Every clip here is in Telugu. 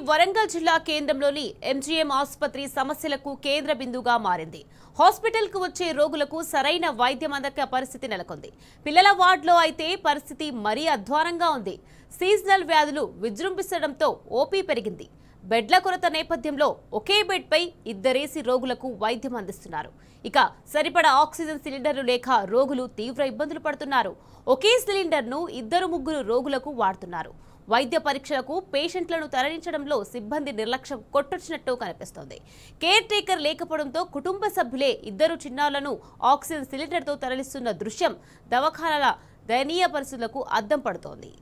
వరంగల్ జిల్లా కేంద్రంలోని ఎంజీఎం ఆసుపత్రి సమస్యలకు కేంద్ర బిందువుగా మారింది. హాస్పిటల్కు వచ్చే రోగులకు సరైన వైద్యం అందక పరిస్థితి నెలకొంది. పిల్లల వార్డులో అయితే పరిస్థితి మరీ అధ్వానంగా ఉంది. సీజనల్ వ్యాధులు విజృంభించడంతో ఓపీ పెరిగింది. బెడ్ల కొరత నేపథ్యంలో ఒకే బెడ్పై ఇద్దరేసి రోగులకు వైద్యం అందిస్తున్నారు. ఇక సరిపడా ఆక్సిజన్ సిలిండర్లు లేక రోగులు తీవ్ర ఇబ్బందులు పడుతున్నారు. ఒకే సిలిండర్ను ఇద్దరు ముగ్గురు రోగులకు వాడుతున్నారు. వైద్య పరీక్షలకు పేషెంట్లను తరలించడంలో సిబ్బంది నిర్లక్ష్యం కొట్టొచ్చినట్టు కనిపిస్తోంది. కేర్ టేకర్ లేకపోవడంతో కుటుంబ సభ్యులే ఇద్దరు చిన్నారులను ఆక్సిజన్ సిలిండర్తో తరలిస్తున్న దృశ్యం దవాఖానాల దయనీయ పరిస్థితులకు అద్దం పడుతోంది.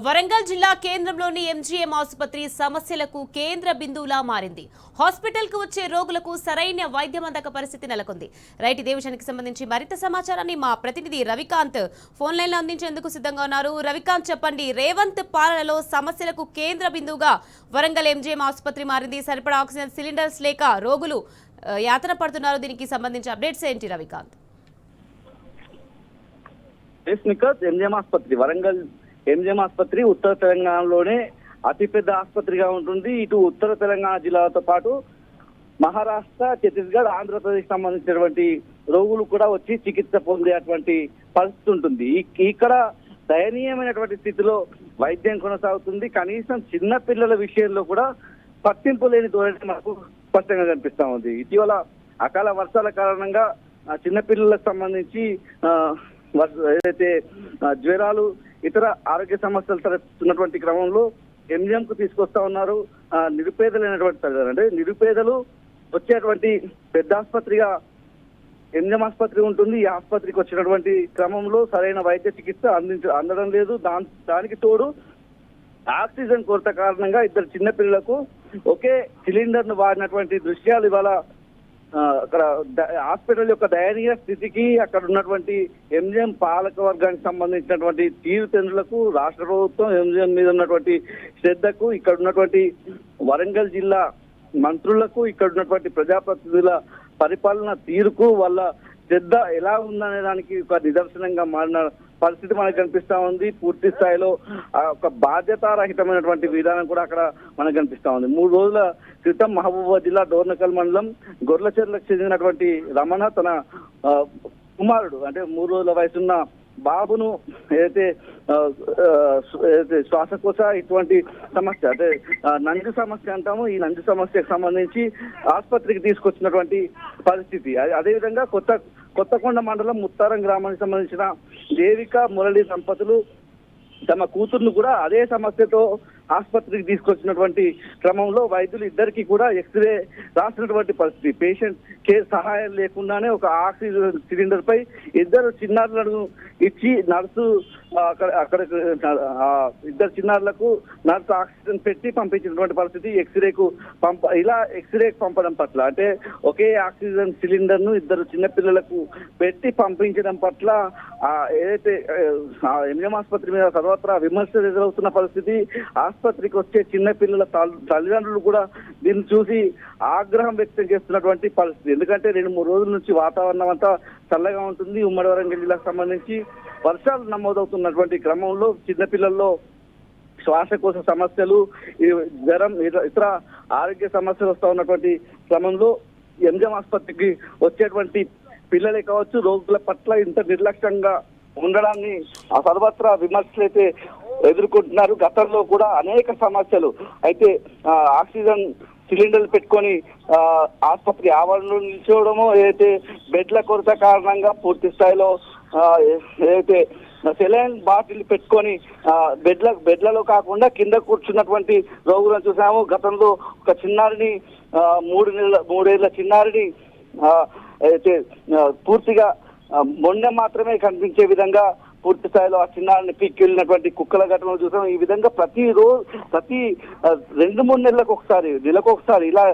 వరంగల్ జిల్లా కేంద్రంలోని ఎంజీఎం ఆసుపత్రి సమస్యలకు కేంద్ర బిందువులా మారింది. హాస్పిటల్కు వచ్చే రోగులకు సరైన వైద్యం అందక పరిస్థితి నెలకొంది. రైట్, ఇదే విషయానికి సంబంధించి మరింత సమాచారాన్ని మా ప్రతినిధి రవికాంత్ ఫోన్ లైన్లో అందించేందుకు సిద్ధంగా ఉన్నారు. రవికాంత్, చెప్పండి, రేవంత్ పాలనలో సమస్యలకు కేంద్ర బిందువుగా వరంగల్ ఎంజీఎం ఆసుపత్రి మారింది. సరిపడా ఆక్సిజన్ సిలిండర్స్ లేక రోగులు యాతన పడుతున్నారు. దీనికి సంబంధించి అప్డేట్స్ ఏంటి రవికాంత్? ఎంజీఎం ఆసుపత్రి ఉత్తర తెలంగాణలోనే అతిపెద్ద ఆసుపత్రిగా ఉంటుంది. ఇటు ఉత్తర తెలంగాణ జిల్లాలతో పాటు మహారాష్ట్ర, ఛత్తీస్గఢ్, ఆంధ్రప్రదేశ్ సంబంధించినటువంటి రోగులు కూడా వచ్చి చికిత్స పొందేటువంటి పరిస్థితి ఉంటుంది. ఇక్కడ దయనీయమైనటువంటి స్థితిలో వైద్యం కొనసాగుతుంది. కనీసం చిన్న పిల్లల విషయంలో కూడా పట్టింపు లేని ధోరణి మనకు స్పష్టంగా కనిపిస్తా ఉంది. ఇటీవల అకాల వర్షాల కారణంగా చిన్నపిల్లలకు సంబంధించి ఏదైతే జ్వరాలు, ఇతర ఆరోగ్య సమస్యలు తలెత్తుతున్నటువంటి క్రమంలో ఎంజిఎం కు తీసుకొస్తా ఉన్నారు. నిరుపేదలైనటువంటి అంటే నిరుపేదలు వచ్చేటువంటి పెద్ద ఆసుపత్రిగా ఎంజిఎం ఆసుపత్రి ఉంటుంది. ఈ ఆసుపత్రికి వచ్చినటువంటి క్రమంలో సరైన వైద్య చికిత్స అందడం లేదు. దానికి తోడు ఆక్సిజన్ కొరత కారణంగా ఇద్దరు చిన్నపిల్లలకు ఒకే సిలిండర్ ను వాడినటువంటి దృశ్యాలు ఇవాళ అక్కడ హాస్పిటల్ యొక్క దయనీయ స్థితికి, అక్కడ ఉన్నటువంటి ఎంజిఎం పాలక వర్గానికి సంబంధించినటువంటి తీరుతెన్నులకు, రాష్ట్ర ప్రభుత్వం ఎంజిఎం మీద ఉన్నటువంటి శ్రద్ధకు, ఇక్కడ ఉన్నటువంటి వరంగల్ జిల్లా మంత్రులకు, ఇక్కడ ఉన్నటువంటి ప్రజాప్రతినిధుల పరిపాలన తీరుకు వాళ్ళ శ్రద్ధ ఎలా ఉందనే దానికి ఒక నిదర్శనంగా మారిన పరిస్థితి మనకు కనిపిస్తా ఉంది. పూర్తి స్థాయిలో ఒక బాధ్యతారహితమైనటువంటి విధానం కూడా అక్కడ మనకు కనిపిస్తా ఉంది. 3 రోజుల క్రితం మహబూబాబాద్ జిల్లా డోర్నకల్ మండలం గొర్లచెర్లకు చెందినటువంటి రమణ తన కుమారుడు, అంటే 3 రోజుల వయసున్న బాబును ఏదైతే శ్వాసకోశ ఇటువంటి సమస్య, అంటే నంజు సమస్య అంటాము, ఈ నంజు సమస్యకు సంబంధించి ఆసుపత్రికి తీసుకొచ్చినటువంటి పరిస్థితి. అదేవిధంగా కొత్తకొండ మండలం ముత్తారం గ్రామానికి సంబంధించిన దేవిక మురళి దంపతులు తమ కూతుర్ను కూడా అదే సమస్యతో ఆసుపత్రికి తీసుకొచ్చినటువంటి క్రమంలో వైద్యులు ఇద్దరికి కూడా ఎక్స్రే రాసినటువంటి పరిస్థితి. పేషెంట్ కేర్ సహాయం లేకుండానే ఒక ఆక్సిజన్ సిలిండర్ పై ఇద్దరు చిన్నారులను ఇచ్చి నర్సు అక్కడ ఇద్దరు చిన్నారులకు నర్సు ఆక్సిజన్ పెట్టి పంపించినటువంటి పరిస్థితి. ఇలా ఎక్స్రేకు పంపడం పట్ల, అంటే ఒకే ఆక్సిజన్ సిలిండర్ ను ఇద్దరు చిన్నపిల్లలకు పెట్టి పంపించడం పట్ల ఏదైతే ఎంజిఎం ఆసుపత్రి మీద సర్వత్రా విమర్శలు ఎదురవుతున్న పరిస్థితి. ఆసుపత్రికి వచ్చే చిన్న పిల్లల తల్లిదండ్రులు కూడా దీన్ని చూసి ఆగ్రహం వ్యక్తం చేస్తున్నటువంటి పరిస్థితి. ఎందుకంటే 2-3 రోజుల నుంచి వాతావరణం అంతా చల్లగా ఉంటుంది. ఉమ్మడి వరంగల్ జిల్లాకు సంబంధించి వర్షాలు నమోదవుతున్నటువంటి క్రమంలో చిన్నపిల్లల్లో శ్వాసకోశ సమస్యలు, ఈ జ్వరం, ఇతర ఆరోగ్య సమస్యలు వస్తూ ఉన్నటువంటి క్రమంలో ఎంజిఎం ఆసుపత్రికి వచ్చేటువంటి పిల్లలే కావచ్చు, రోగుల పట్ల ఇంత నిర్లక్ష్యంగా ఉండడాన్ని సర్వత్రా విమర్శలు అయితే ఎదుర్కొంటున్నారు. గతంలో కూడా అనేక సమస్యలు అయితే ఆక్సిజన్ సిలిండర్లు పెట్టుకొని ఆసుపత్రి ఆవరణలో నిల్చోవడము, ఏదైతే బెడ్ల కొరత కారణంగా పూర్తి స్థాయిలో ఏదైతే సెలైన్ బాటిల్ పెట్టుకొని బెడ్లలో కాకుండా కింద కూర్చున్నటువంటి రోగులను చూసాము. గతంలో ఒక చిన్నారిని 3 ఏళ్ల చిన్నారిని అయితే పూర్తిగా మొండె మాత్రమే కనిపించే విధంగా పూర్తి స్థాయిలో ఆ చిన్నారిని పీక్కెళ్ళినటువంటి కుక్కల ఘటనలు చూసాం. ఈ విధంగా ప్రతి 2-3 నెలలకు ఒకసారి, నెలకు ఒకసారి ఇలా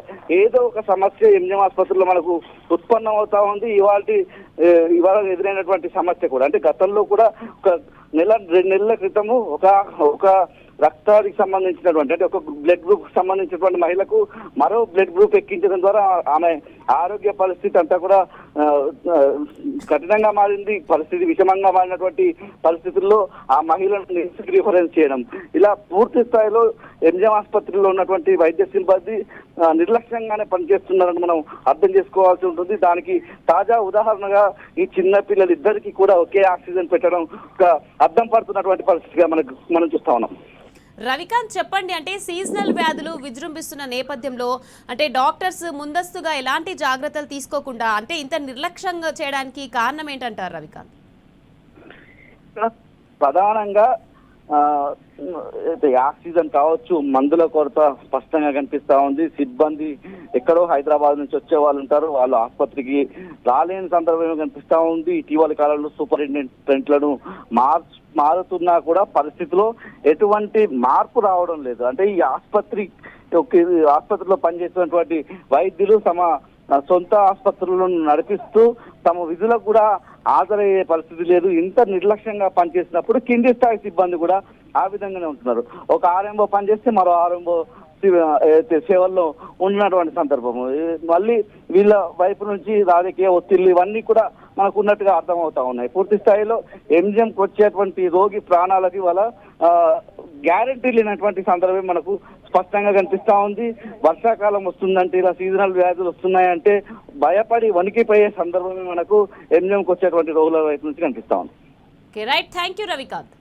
ఏదో ఒక సమస్య ఎంజిఎం ఆసుపత్రిలో మనకు ఉత్పన్నం అవుతా ఉంది. ఇవాళ ఎదురైనటువంటి సమస్య కూడా అంటే గతంలో కూడా ఒక 2 నెలల క్రితము ఒక రక్తానికి సంబంధించినటువంటి అంటే ఒక బ్లడ్ గ్రూప్ సంబంధించినటువంటి మహిళకు మరో బ్లడ్ గ్రూప్ ఎక్కించడం ద్వారా ఆమె ఆరోగ్య పరిస్థితి అంతా కూడా కఠినంగా మారింది. పరిస్థితి విషమంగా మారినటువంటి పరిస్థితుల్లో ఆ మహిళను రిఫరెన్స్ చేయడం, ఇలా పూర్తి స్థాయిలో ఎంజిఎం ఆసుపత్రిలో ఉన్నటువంటి వైద్య సిబ్బంది నిర్లక్ష్యంగానే పనిచేస్తున్నారని మనం అర్థం చేసుకోవాల్సి ఉంటుంది. దానికి తాజా ఉదాహరణగా ఈ చిన్న పిల్లలిద్దరికీ కూడా ఒకే ఆక్సిజన్ పెట్టడం ఒక అర్థం పడుతున్నటువంటి పరిస్థితిగా మనం చూస్తా ఉన్నాం. రవికాంత్ చెప్పండి, అంటే సీజనల్ వ్యాధులు విజృంభిస్తున్న నేపథ్యంలో అంటే డాక్టర్స్ ముందస్తుగా ఎలాంటి జాగ్రత్తలు తీసుకోకుండా అంటే ఇంత నిర్లక్ష్యంగా చేయడానికి కారణం ఏంటంటారు రవికాంత్? ప్రధానంగా ఆక్సిజన్ కావచ్చు, మందుల కొరత స్పష్టంగా కనిపిస్తా ఉంది. సిబ్బంది ఎక్కడో హైదరాబాద్ నుంచి వచ్చే వాళ్ళు ఉంటారు, వాళ్ళు ఆసుపత్రికి రాలేని సందర్భం కనిపిస్తా ఉంది. ఇటీవల కాలంలో సూపరింటెండెంట్లను మారుతున్నా కూడా పరిస్థితిలో ఎటువంటి మార్పు రావడం లేదు. అంటే ఈ ఆసుపత్రిలో పనిచేస్తున్నటువంటి వైద్యులు తమ సొంత ఆసుపత్రులను నడిపిస్తూ తమ విధులకు కూడా హాజరయ్యే పరిస్థితి లేదు. ఇంత నిర్లక్ష్యంగా పనిచేసినప్పుడు కింది స్థాయి సిబ్బంది కూడా ఆ విధంగానే ఉంటున్నారు. ఒక ఆర్ఎంఓ పనిచేస్తే మరో ఆర్ఎంఓ సేవల్లో ఉన్నటువంటి సందర్భము. మళ్ళీ వీళ్ళ వైపు నుంచి రాజకీయ ఒత్తిళ్లు ఇవన్నీ కూడా మనకు ఉన్నట్టుగా అర్థమవుతా ఉన్నాయి. పూర్తి స్థాయిలో ఎంజిఎంకి వచ్చేటువంటి రోగి ప్రాణాలకి వాళ్ళ గ్యారంటీ లేనటువంటి సందర్భం మనకు స్పష్టంగా కనిపిస్తా ఉంది. వర్షాకాలం వస్తుందంటే, ఇలా సీజనల్ వ్యాధులు వస్తున్నాయంటే భయపడి వణికిపోయే సందర్భమే మనకు ఎంజిఎంకి వచ్చేటువంటి రోగుల వైపు నుంచి కనిపిస్తా ఉంది. Right, thank you Ravikanth.